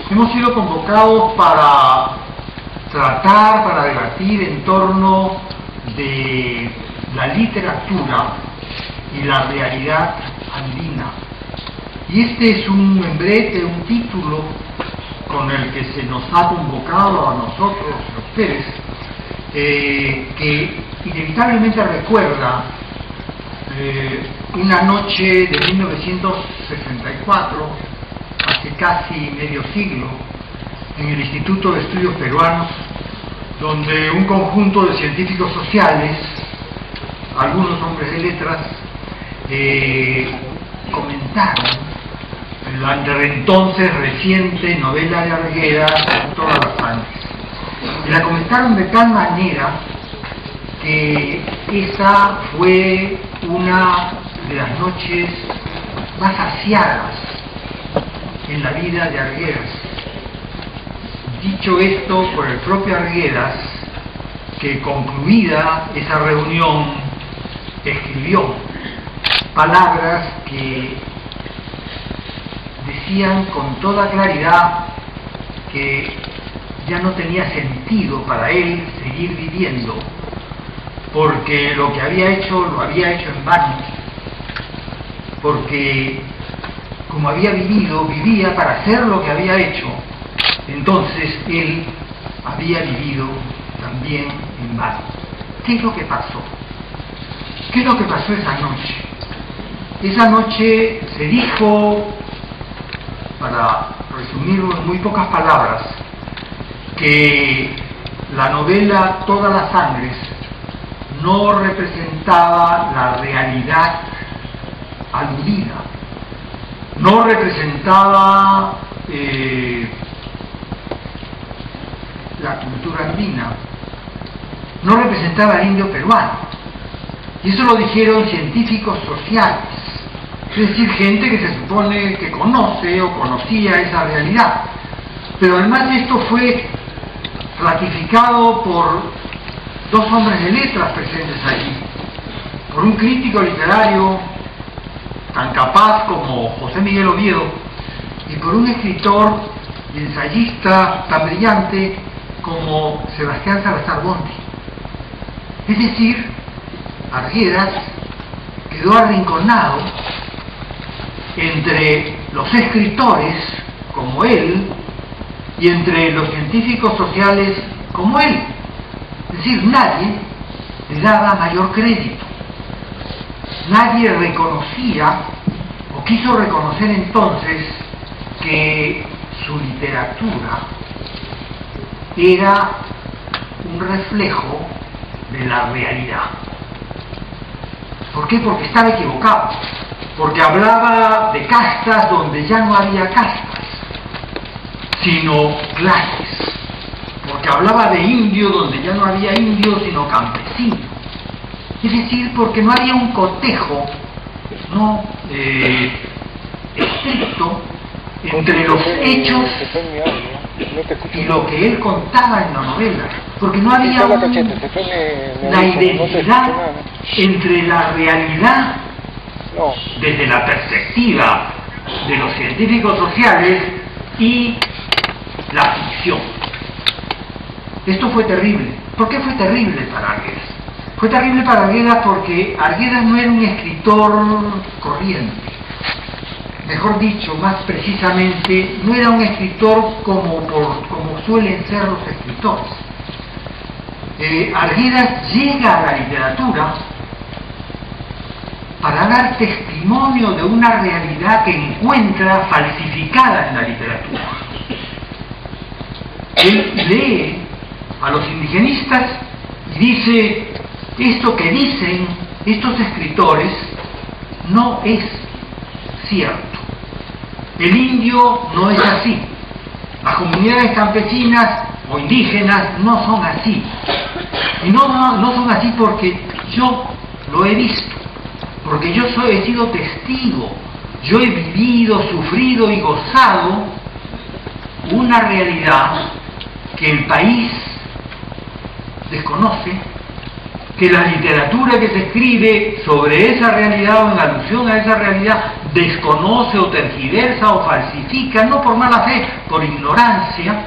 Hemos sido convocados para tratar, para debatir en torno de la literatura y la realidad andina. Y este es un membrete, un título con el que se nos ha convocado a nosotros, a ustedes, que inevitablemente recuerda una noche de 1964, hace casi medio siglo, en el Instituto de Estudios Peruanos, donde un conjunto de científicos sociales, algunos hombres de letras, comentaron la entonces reciente novela de Arguedas, Todas las sangres. Y la comentaron de tal manera que esa fue una de las noches más aciagas en la vida de Arguedas. Dicho esto por el propio Arguedas, que concluida esa reunión escribió palabras que decían con toda claridad que ya no tenía sentido para él seguir viviendo, porque lo que había hecho lo había hecho en vano, porque como había vivido, vivía para hacer lo que había hecho, entonces él había vivido también en vano. ¿Qué es lo que pasó? ¿Qué es lo que pasó esa noche? Esa noche se dijo, para resumirlo en muy pocas palabras, que la novela Todas las sangres no representaba la realidad aludida, no representaba la cultura andina, no representaba al indio peruano. Y eso lo dijeron científicos sociales, es decir, gente que se supone que conoce o conocía esa realidad. Pero además esto fue ratificado por dos hombres de letras presentes allí, por un crítico literario tan capaz como José Miguel Oviedo y por un escritor y ensayista tan brillante como Sebastián Salazar Bonte. Es decir, Arguedas quedó arrinconado entre los escritores como él y entre los científicos sociales como él. Es decir, nadie le daba mayor crédito, nadie reconocía o quiso reconocer entonces que su literatura era un reflejo de la realidad. ¿Por qué? Porque estaba equivocado, porque hablaba de castas donde ya no había castas, sino clases, porque hablaba de indio donde ya no había indio sino campesino, es decir, porque no había un cotejo estricto entre los hechos y lo que él contaba en la novela, porque no había la identidad entre la realidad desde la perspectiva de los científicos sociales y la ficción. Esto fue terrible. ¿Por qué fue terrible para Arguedas? Fue terrible para Arguedas porque Arguedas no era un escritor corriente. Mejor dicho, más precisamente, no era un escritor como suelen ser los escritores. Arguedas llega a la literatura para dar testimonio de una realidad que encuentra falsificada en la literatura. Él lee a los indigenistas y dice: esto que dicen estos escritores no es cierto. El indio no es así. Las comunidades campesinas o indígenas no son así. Y no son así porque yo lo he visto. porque yo he sido testigo, yo he vivido, sufrido y gozado una realidad que el país desconoce, que la literatura que se escribe sobre esa realidad o en alusión a esa realidad desconoce o tergiversa o falsifica, no por mala fe, por ignorancia,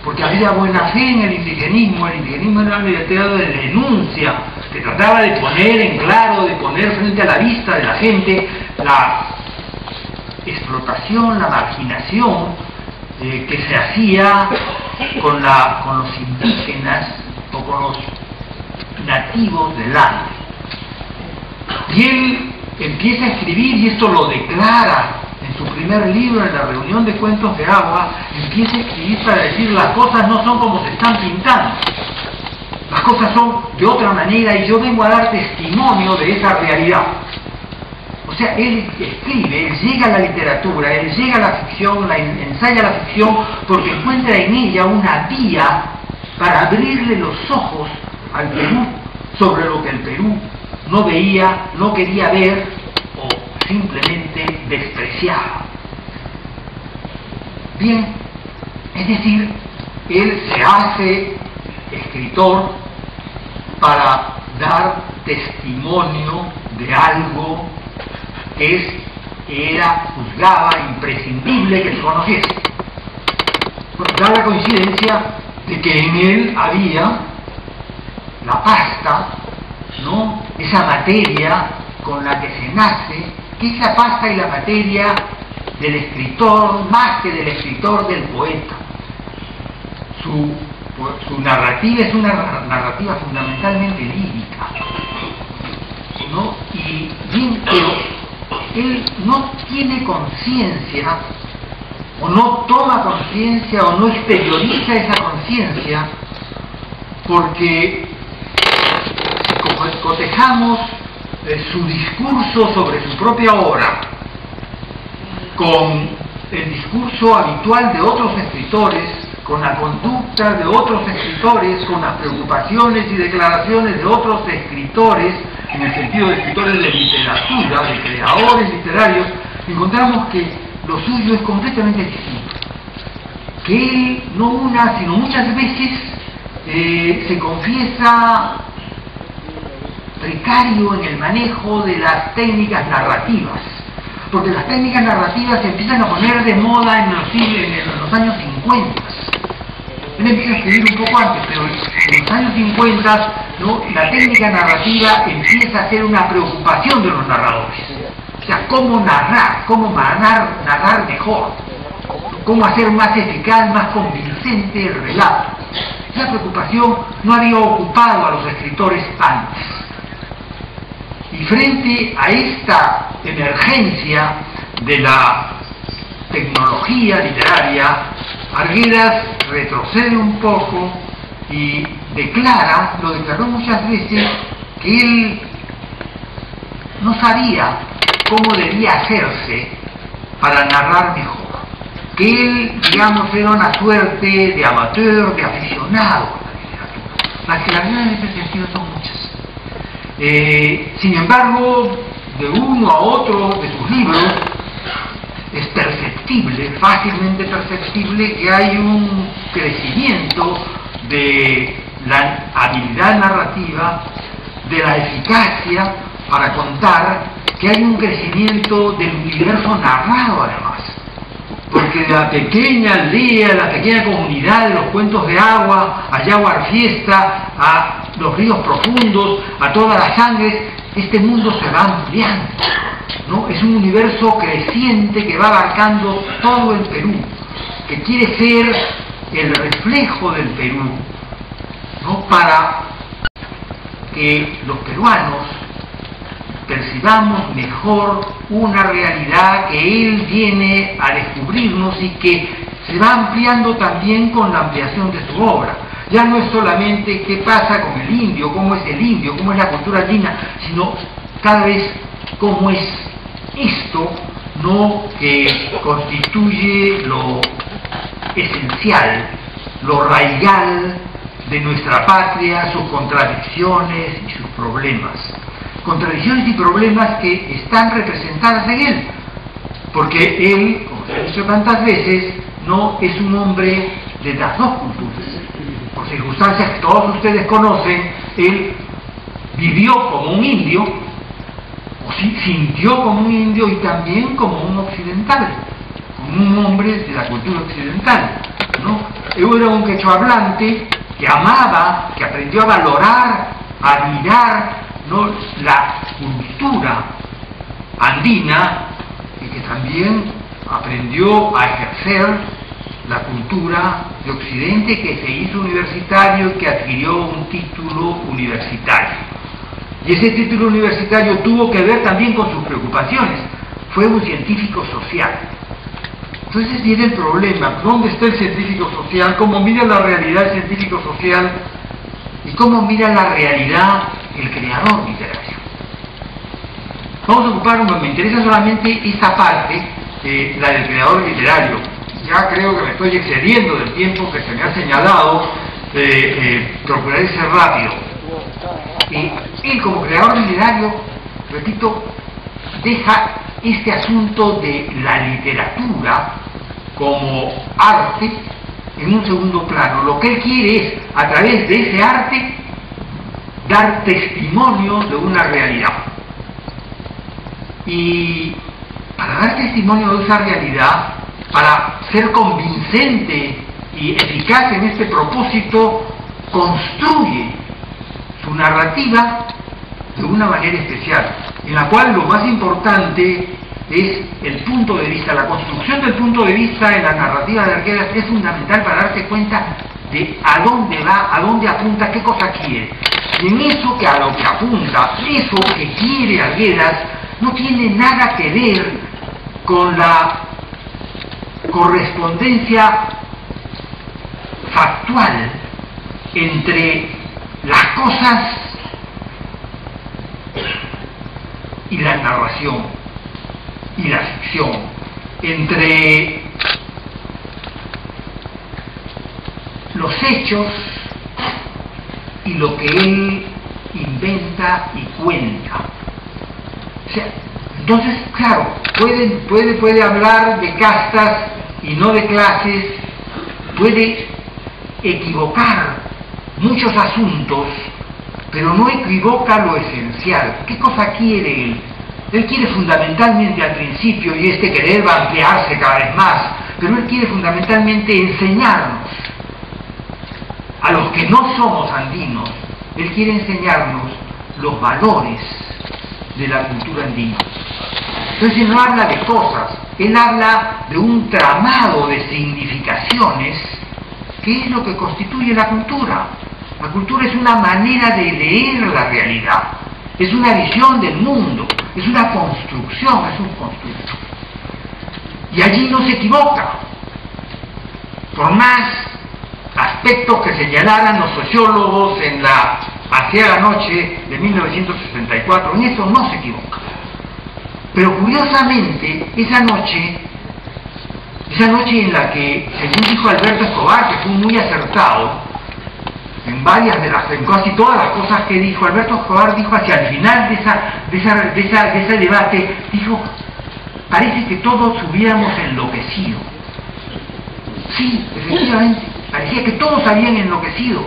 porque había buena fe en el indigenismo era un literatura de denuncia, que trataba de poner en claro, de poner frente a la vista de la gente la explotación, la marginación que se hacía con los indígenas o con los nativos del land. Y él empieza a escribir, y esto lo declara en su primer libro, en la reunión de cuentos de agua, empieza a escribir para decir: las cosas no son como se están pintando, las cosas son de otra manera, y yo vengo a dar testimonio de esa realidad. O sea, él escribe, él llega a la literatura, él llega a la ficción, ensaya la ficción, porque encuentra en ella una vía para abrirle los ojos al Perú sobre lo que el Perú no veía, no quería ver o simplemente despreciaba. Bien, es decir, él se hace escritor para dar testimonio de algo que juzgaba imprescindible que se conociese. Da la coincidencia de que en él había la pasta, ¿no?, esa materia con la que se nace, que es la pasta y la materia del escritor, más que del escritor, del poeta. Su narrativa es una narrativa fundamentalmente lírica, ¿no? Y bien, pero él no tiene conciencia, o no toma conciencia, o no exterioriza esa conciencia, porque si cotejamos su discurso sobre su propia obra con el discurso habitual de otros escritores, con la conducta de otros escritores, con las preocupaciones y declaraciones de otros escritores, en el sentido de escritores de literatura, de creadores literarios, encontramos que lo suyo es completamente distinto. Que él, no una, sino muchas veces, se confiesa precario en el manejo de las técnicas narrativas, porque las técnicas narrativas se empiezan a poner de moda en los años 50. Él empieza a escribir un poco antes, pero en los años 50, ¿no?, la técnica narrativa empieza a ser una preocupación de los narradores. O sea, cómo narrar mejor, cómo hacer más eficaz, más convincente el relato. Esa preocupación no había ocupado a los escritores antes. Y frente a esta emergencia de la tecnología literaria, Arguedas retrocede un poco y lo declaró muchas veces, que él no sabía cómo debía hacerse para narrar mejor, que él, digamos, era una suerte de amateur, de aficionado a la literatura. Las claridades en ese sentido son muchas. Sin embargo, de uno a otro de sus libros es perceptible, fácilmente perceptible, que hay un crecimiento de la habilidad narrativa, de la eficacia para contar, que hay un crecimiento del universo narrado además. Porque de la pequeña aldea, la pequeña comunidad de los cuentos de agua, a Yaguar Fiesta, a los ríos profundos, a todas las sangres, este mundo se va ampliando, ¿no? Es un universo creciente que va abarcando todo el Perú, que quiere ser el reflejo del Perú, ¿no?, para que los peruanos percibamos mejor una realidad que él viene a descubrirnos y que se va ampliando también con la ampliación de su obra. Ya no es solamente qué pasa con el indio, cómo es el indio, cómo es la cultura andina, sino cada vez cómo es esto, ¿no?, que constituye lo esencial, lo raigal de nuestra patria, sus contradicciones y sus problemas. contradicciones y problemas que están representadas en él, porque él, como se ha dicho tantas veces, no es un hombre de las dos culturas. Por circunstancias que todos ustedes conocen, él vivió como un indio, o sintió como un indio y también como un occidental, como un hombre de la cultura occidental, ¿no? Él era un quechua hablante que amaba, que aprendió a valorar, a admirar, ¿no?, la cultura andina, y que también aprendió a ejercer la cultura de Occidente, que se hizo universitario y que adquirió un título universitario. Y ese título universitario tuvo que ver también con sus preocupaciones. Fue un científico social. Entonces viene el problema: ¿dónde está el científico social? ¿Cómo mira la realidad el científico social? ¿Y cómo mira la realidad el creador literario? Vamos a ocupar, me interesa solamente esta parte, la del creador literario. Ya creo que me estoy excediendo del tiempo que se me ha señalado, procuraré ser rápido. Él, como creador literario, repito, deja este asunto de la literatura como arte en un segundo plano. Lo que él quiere es, a través de ese arte, dar testimonio de una realidad. Y para dar testimonio de esa realidad, para ser convincente y eficaz en este propósito, construye su narrativa de una manera especial, en la cual lo más importante es el punto de vista. La construcción del punto de vista en la narrativa de Arguedas es fundamental para darse cuenta de a dónde va, a dónde apunta, qué cosa quiere. Y en eso que a lo que apunta, eso que quiere Arguedas, no tiene nada que ver con la correspondencia factual entre las cosas y la narración y la ficción, entre los hechos y lo que él inventa y cuenta. O sea, entonces, claro, puede hablar de castas y no de clases, puede equivocar muchos asuntos, pero no equivoca lo esencial. ¿Qué cosa quiere él? Él quiere fundamentalmente al principio, y este querer va a ampliarse cada vez más, pero él quiere fundamentalmente enseñarnos, a los que no somos andinos, él quiere enseñarnos los valores de la cultura andina. Entonces él no habla de cosas, él habla de un tramado de significaciones, que es lo que constituye la cultura. La cultura es una manera de leer la realidad, es una visión del mundo, es una construcción, es un constructo. Y allí no se equivoca. Por más aspectos que señalaran los sociólogos en la aciaga noche de 1964, en eso no se equivoca. Pero curiosamente, esa noche en la que, según dijo Alberto Escobar, que fue muy acertado, en casi todas las cosas que dijo, Alberto Escobar dijo hacia el final de ese debate, dijo: parece que todos hubiéramos enloquecido. Sí, efectivamente, parecía que todos habían enloquecido.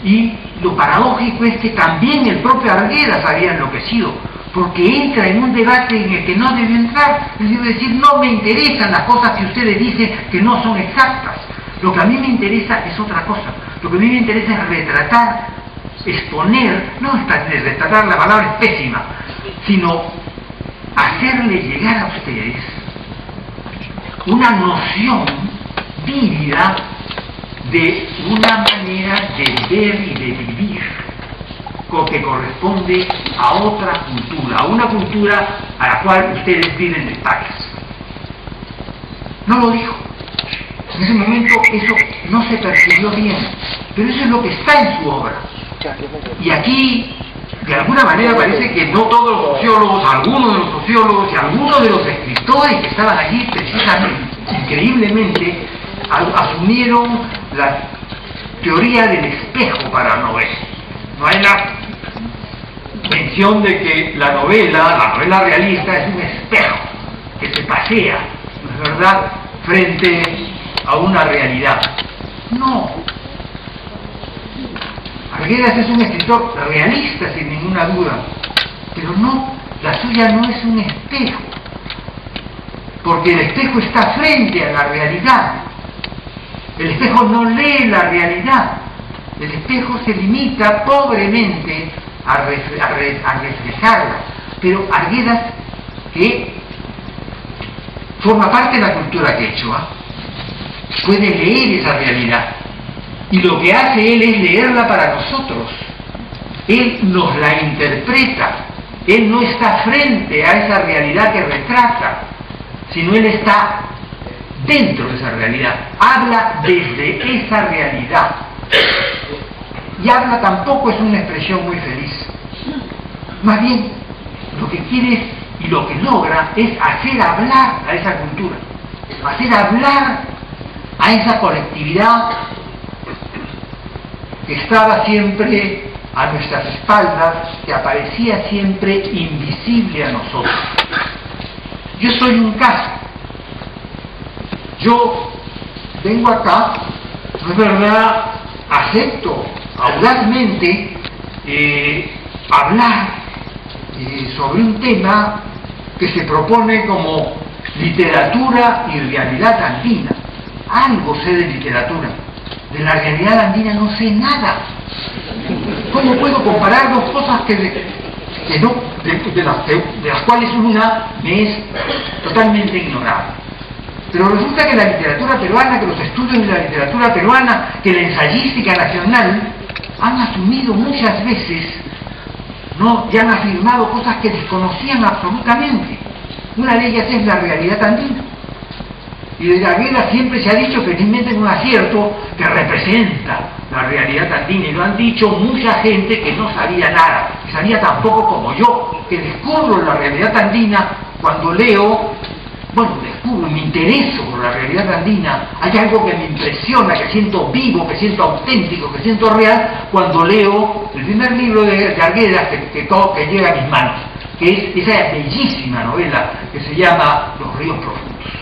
Y lo paradójico es que también el propio Arguedas había enloquecido, porque entra en un debate en el que no debe entrar. Es decir, no me interesan las cosas que ustedes dicen que no son exactas. Lo que a mí me interesa es otra cosa. Lo que a mí me interesa es retratar, exponer, no retratar, la palabra es pésima, sino hacerle llegar a ustedes una noción vívida de una manera de ver y de vivir que corresponde a otra cultura, a una cultura a la cual ustedes viven de espaldas. No lo dijo. En ese momento eso no se percibió bien, pero eso es lo que está en su obra. Y aquí, de alguna manera, parece que no todos los sociólogos, algunos de los sociólogos y algunos de los escritores que estaban allí, precisamente, increíblemente, asumieron la teoría del espejo para Noé. mención de que la novela realista es un espejo que se pasea, ¿no es verdad?, frente a una realidad. No. Arguedas es un escritor realista, sin ninguna duda, pero no, la suya no es un espejo, porque el espejo está frente a la realidad. El espejo no lee la realidad, el espejo se limita pobremente a reflejarla. Pero Arguedas, que forma parte de la cultura quechua, puede leer esa realidad, y lo que hace él es leerla para nosotros. Él nos la interpreta. Él no está frente a esa realidad que retrata, sino él está dentro de esa realidad, habla desde esa realidad. Y habla tampoco es una expresión muy feliz. Más bien, lo que quiere y lo que logra es hacer hablar a esa cultura, hacer hablar a esa colectividad que estaba siempre a nuestras espaldas, que aparecía siempre invisible a nosotros. Yo soy un caso. Yo vengo acá, no es verdad, acepto audazmente hablar sobre un tema que se propone como literatura y realidad andina. Algo sé de literatura, de la realidad andina no sé nada. ¿Cómo puedo comparar dos cosas de las cuales una me es totalmente ignorada? Pero resulta que la literatura peruana, que los estudios de la literatura peruana, que la ensayística nacional han asumido muchas veces, ¿no?, y han afirmado cosas que desconocían absolutamente. Una de ellas es la realidad andina. Y de Arguedas siempre se ha dicho, felizmente en un acierto, que representa la realidad andina, y lo han dicho mucha gente que no sabía nada, que sabía tan poco como yo, que descubro la realidad andina cuando leo, descubro y me intereso por la realidad andina. Hay algo que me impresiona, que siento vivo, que siento auténtico, que siento real, cuando leo el primer libro de Arguedas que llega a mis manos, que es esa bellísima novela que se llama Los ríos profundos,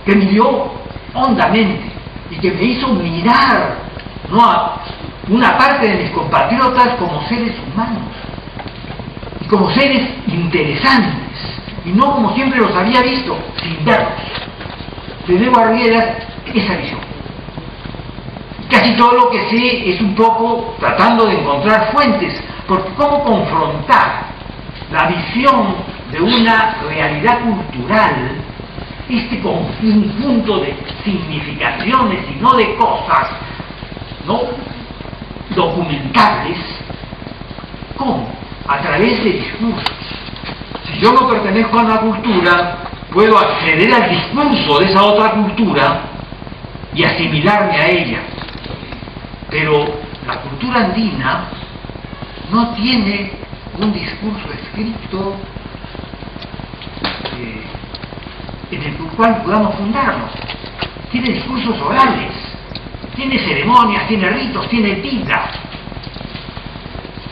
que me dio hondamente y que me hizo mirar, ¿no?, a una parte de mis compatriotas como seres humanos y como seres interesantes, y no como siempre los había visto, sin verlos. Le debo a Arguedas esa visión. Casi todo lo que sé es un poco tratando de encontrar fuentes, porque cómo confrontar la visión de una realidad cultural, este conjunto de significaciones y no de cosas, ¿no?, documentables, ¿cómo? A través de discursos. Si yo no pertenezco a una cultura, puedo acceder al discurso de esa otra cultura y asimilarme a ella. Pero la cultura andina no tiene un discurso escrito en el cual podamos fundarnos. Tiene discursos orales, tiene ceremonias, tiene ritos, tiene vida.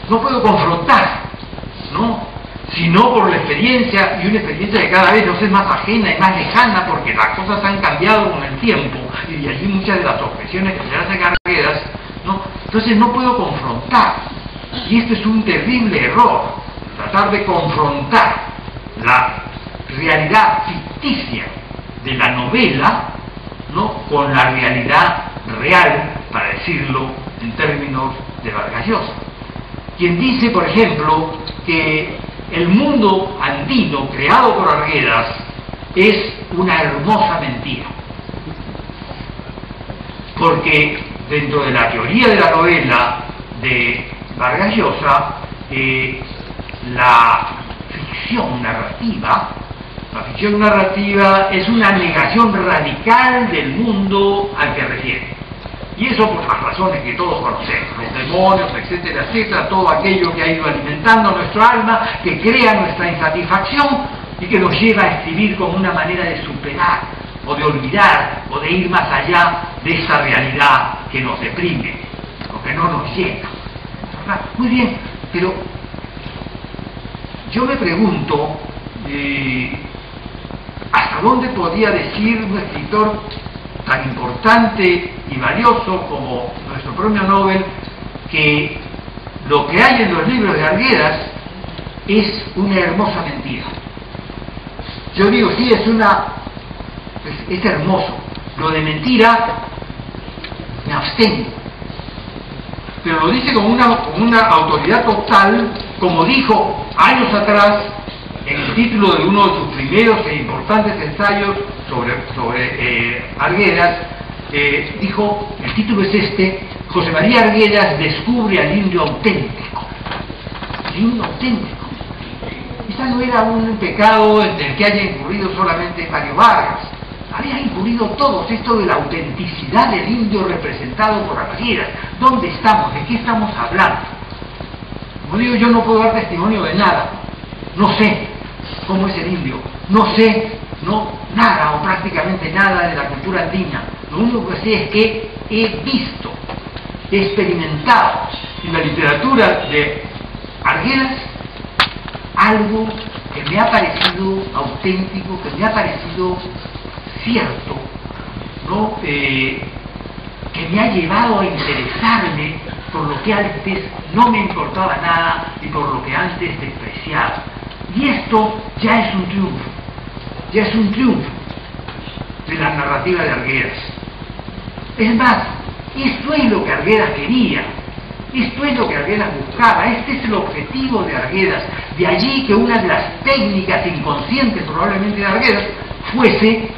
No puedo confrontar, ¿no?, sino por la experiencia, y una experiencia que cada vez nos es más ajena y más lejana, porque las cosas han cambiado con el tiempo, y de allí muchas de las objeciones que se hacen a Arguedas, ¿no? Entonces no puedo confrontar, y esto es un terrible error, tratar de confrontar la realidad ficticia de la novela, ¿no?, con la realidad real, para decirlo en términos de Vargas Llosa, quien dice, por ejemplo, que el mundo andino creado por Arguedas es una hermosa mentira, porque dentro de la teoría de la novela de Vargas Llosa, la ficción narrativa es una negación radical del mundo al que refiere. Y eso por las razones que todos conocemos, los demonios, etcétera, etcétera, todo aquello que ha ido alimentando nuestra alma, que crea nuestra insatisfacción y que nos lleva a escribir como una manera de superar, o de olvidar, o de ir más allá de esa realidad que nos deprime, o que no nos llena. ¿Verdad? Muy bien, pero yo me pregunto hasta dónde podía decir un escritor tan importante y valioso como nuestro premio Nobel que lo que hay en los libros de Arguedas es una hermosa mentira. Yo digo, sí, es hermoso. Lo de mentira me abstengo, pero lo dice con una autoridad total, como dijo años atrás en el título de uno de sus primeros e importantes ensayos sobre Arguedas. Dijo, el título es este: José María Arguedas descubre al indio auténtico. El indio auténtico. Esta no era un pecado en el que haya incurrido solamente Mario Vargas. Había incurrido todos. Esto de la autenticidad del indio representado por Arguedas. ¿Dónde estamos? ¿De qué estamos hablando? Como digo, yo no puedo dar testimonio de nada. No sé cómo es el indio. No sé, nada o prácticamente nada de la cultura andina. Lo único que sé es que he visto, he experimentado en la literatura de Arguedas algo que me ha parecido auténtico, que me ha parecido cierto, ¿no? Que me ha llevado a interesarme por lo que antes no me importaba nada y por lo que antes despreciaba. Y esto ya es un triunfo de la narrativa de Arguedas. Es más, esto es lo que Arguedas quería, esto es lo que Arguedas buscaba, este es el objetivo de Arguedas. De allí que una de las técnicas inconscientes probablemente de Arguedas fuese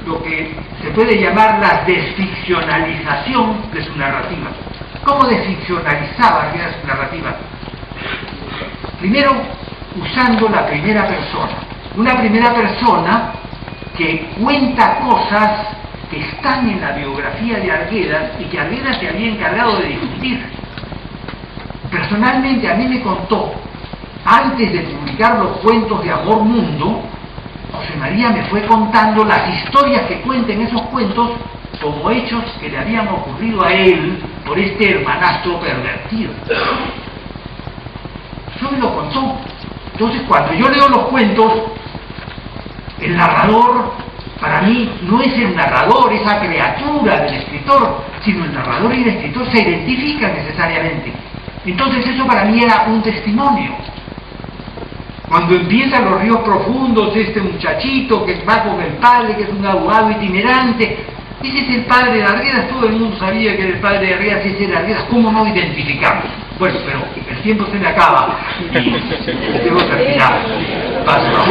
lo que se puede llamar la desficcionalización de su narrativa. ¿Cómo desficcionalizaba Arguedas su narrativa? Primero, usando la primera persona. Una primera persona que cuenta cosas que están en la biografía de Arguedas y que Arguedas se había encargado de difundir. Personalmente a mí me contó, antes de publicar los cuentos de Amor Mundo, José María me fue contando las historias que cuenta en esos cuentos como hechos que le habían ocurrido a él por este hermanastro pervertido. Eso me lo contó. Entonces, cuando yo leo los cuentos, el narrador, para mí, no es el narrador, esa criatura del escritor, sino el narrador y el escritor se identifican necesariamente. Entonces, eso para mí era un testimonio. Cuando empiezan Los ríos profundos, este muchachito que va con el padre, que es un abogado itinerante, ese es el padre de Arguedas. Todo el mundo sabía que era el padre de Arguedas, ese era Arguedas. ¿Cómo no identificarlo? Bueno, pero el tiempo se me acaba y debo terminar. Paso.